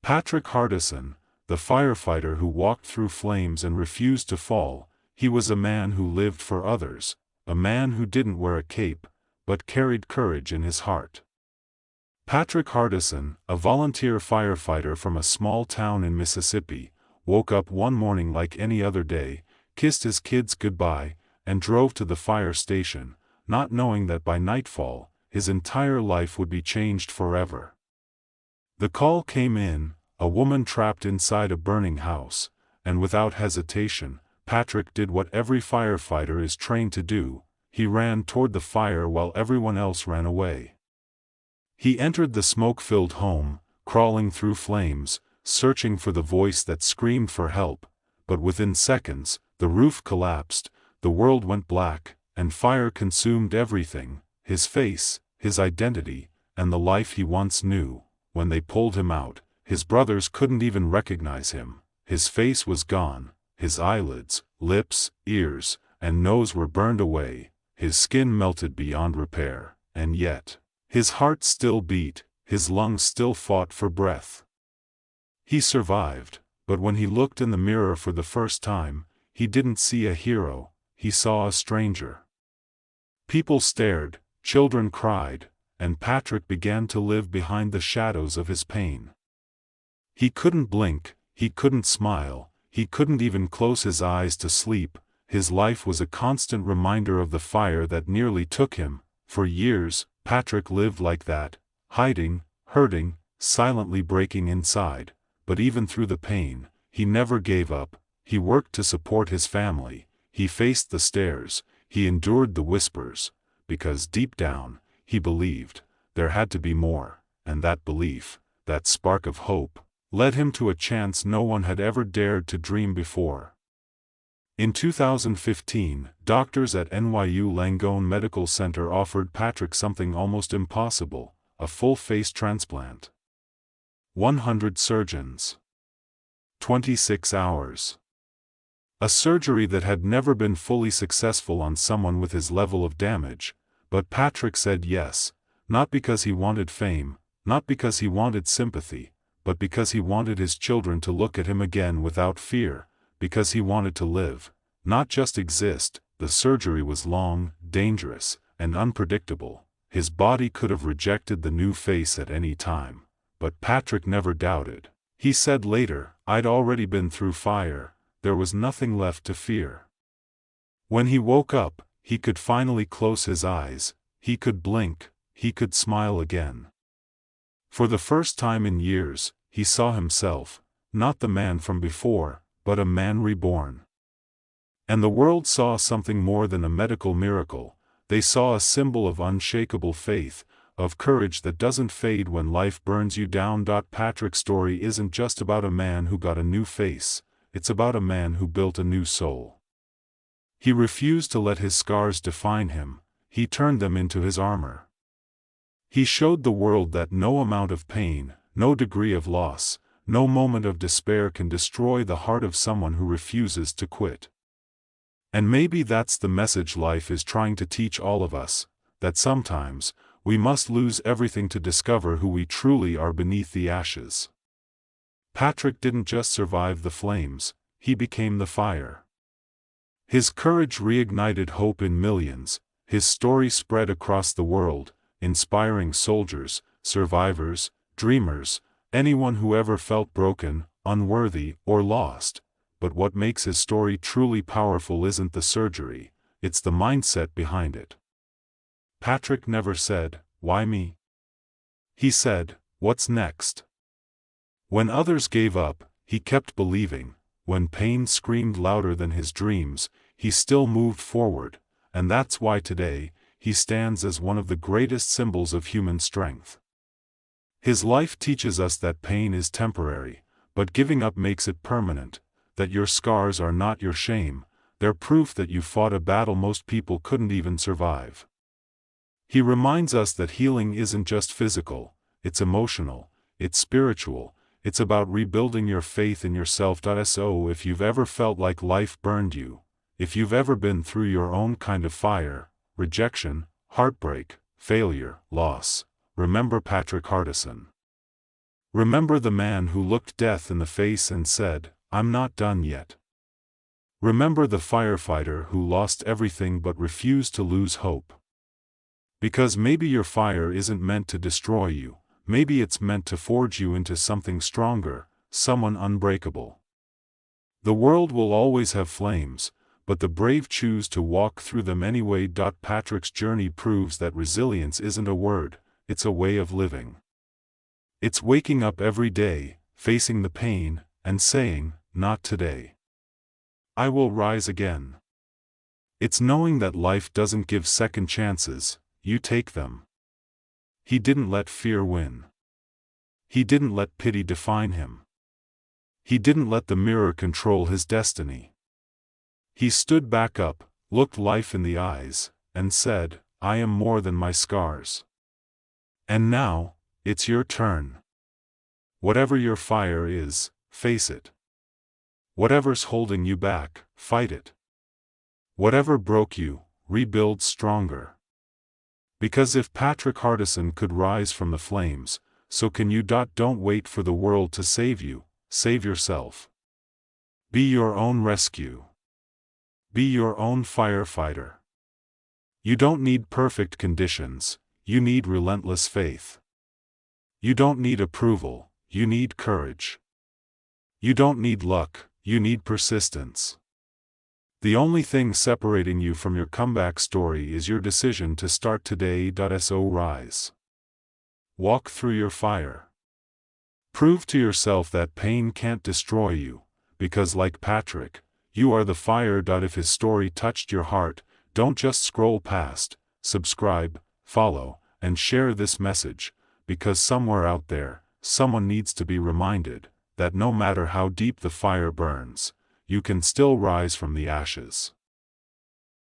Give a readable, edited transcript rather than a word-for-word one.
Patrick Hardison, the firefighter who walked through flames and refused to fall, he was a man who lived for others, a man who didn't wear a cape, but carried courage in his heart. Patrick Hardison, a volunteer firefighter from a small town in Mississippi, woke up one morning like any other day, kissed his kids goodbye, and drove to the fire station, not knowing that by nightfall, his entire life would be changed forever. The call came in, a woman trapped inside a burning house, and without hesitation, Patrick did what every firefighter is trained to do. He ran toward the fire while everyone else ran away. He entered the smoke-filled home, crawling through flames, searching for the voice that screamed for help, but within seconds, the roof collapsed, the world went black, and fire consumed everything, his face, his identity, and the life he once knew. When they pulled him out, his brothers couldn't even recognize him. His face was gone, his eyelids, lips, ears, and nose were burned away, his skin melted beyond repair, and yet, his heart still beat, his lungs still fought for breath. He survived, but when he looked in the mirror for the first time, he didn't see a hero, he saw a stranger. People stared, children cried, and Patrick began to live behind the shadows of his pain. He couldn't blink, he couldn't smile, he couldn't even close his eyes to sleep. His life was a constant reminder of the fire that nearly took him. For years, Patrick lived like that, hiding, hurting, silently breaking inside. But even through the pain, he never gave up. He worked to support his family, he faced the stares, he endured the whispers, because deep down, he believed there had to be more, and that belief, that spark of hope, led him to a chance no one had ever dared to dream before. In 2015, doctors at NYU Langone Medical Center offered Patrick something almost impossible, a full face transplant. 100 surgeons. 26 hours. A surgery that had never been fully successful on someone with his level of damage, but Patrick said yes, not because he wanted fame, not because he wanted sympathy, but because he wanted his children to look at him again without fear, because he wanted to live, not just exist. The surgery was long, dangerous, and unpredictable. His body could have rejected the new face at any time, but Patrick never doubted. He said later, "I'd already been through fire, there was nothing left to fear." When he woke up, he could finally close his eyes, he could blink, he could smile again. For the first time in years, he saw himself, not the man from before, but a man reborn. And the world saw something more than a medical miracle. They saw a symbol of unshakable faith, of courage that doesn't fade when life burns you down. Patrick's story isn't just about a man who got a new face, it's about a man who built a new soul. He refused to let his scars define him, he turned them into his armor. He showed the world that no amount of pain, no degree of loss, no moment of despair can destroy the heart of someone who refuses to quit. And maybe that's the message life is trying to teach all of us, that sometimes, we must lose everything to discover who we truly are beneath the ashes. Patrick didn't just survive the flames, he became the fire. His courage reignited hope in millions, his story spread across the world, inspiring soldiers, survivors, dreamers, anyone who ever felt broken, unworthy, or lost. But what makes his story truly powerful isn't the surgery, it's the mindset behind it. Patrick never said, "Why me?" He said, "What's next?" When others gave up, he kept believing. When pain screamed louder than his dreams, he still moved forward, and that's why today, he stands as one of the greatest symbols of human strength. His life teaches us that pain is temporary, but giving up makes it permanent, that your scars are not your shame, they're proof that you fought a battle most people couldn't even survive. He reminds us that healing isn't just physical, it's emotional, it's spiritual, it's about rebuilding your faith in yourself. So if you've ever felt like life burned you, if you've ever been through your own kind of fire, rejection, heartbreak, failure, loss, remember Patrick Hardison. Remember the man who looked death in the face and said, "I'm not done yet." Remember the firefighter who lost everything but refused to lose hope. Because maybe your fire isn't meant to destroy you, maybe it's meant to forge you into something stronger, someone unbreakable. The world will always have flames, but the brave choose to walk through them anyway. Patrick's journey proves that resilience isn't a word, it's a way of living. It's waking up every day, facing the pain, and saying, "Not today. I will rise again." It's knowing that life doesn't give second chances, you take them. He didn't let fear win. He didn't let pity define him. He didn't let the mirror control his destiny. He stood back up, looked life in the eyes, and said, "I am more than my scars." And now, it's your turn. Whatever your fire is, face it. Whatever's holding you back, fight it. Whatever broke you, rebuild stronger. Because if Patrick Hardison could rise from the flames, so can you. Don't wait for the world to save you, save yourself. Be your own rescue. Be your own firefighter. You don't need perfect conditions, you need relentless faith. You don't need approval, you need courage. You don't need luck, you need persistence. The only thing separating you from your comeback story is your decision to start today. So rise. Walk through your fire. Prove to yourself that pain can't destroy you, because like Patrick, you are the fire. If his story touched your heart, don't just scroll past, subscribe, follow, and share this message, because somewhere out there, someone needs to be reminded that no matter how deep the fire burns, you can still rise from the ashes.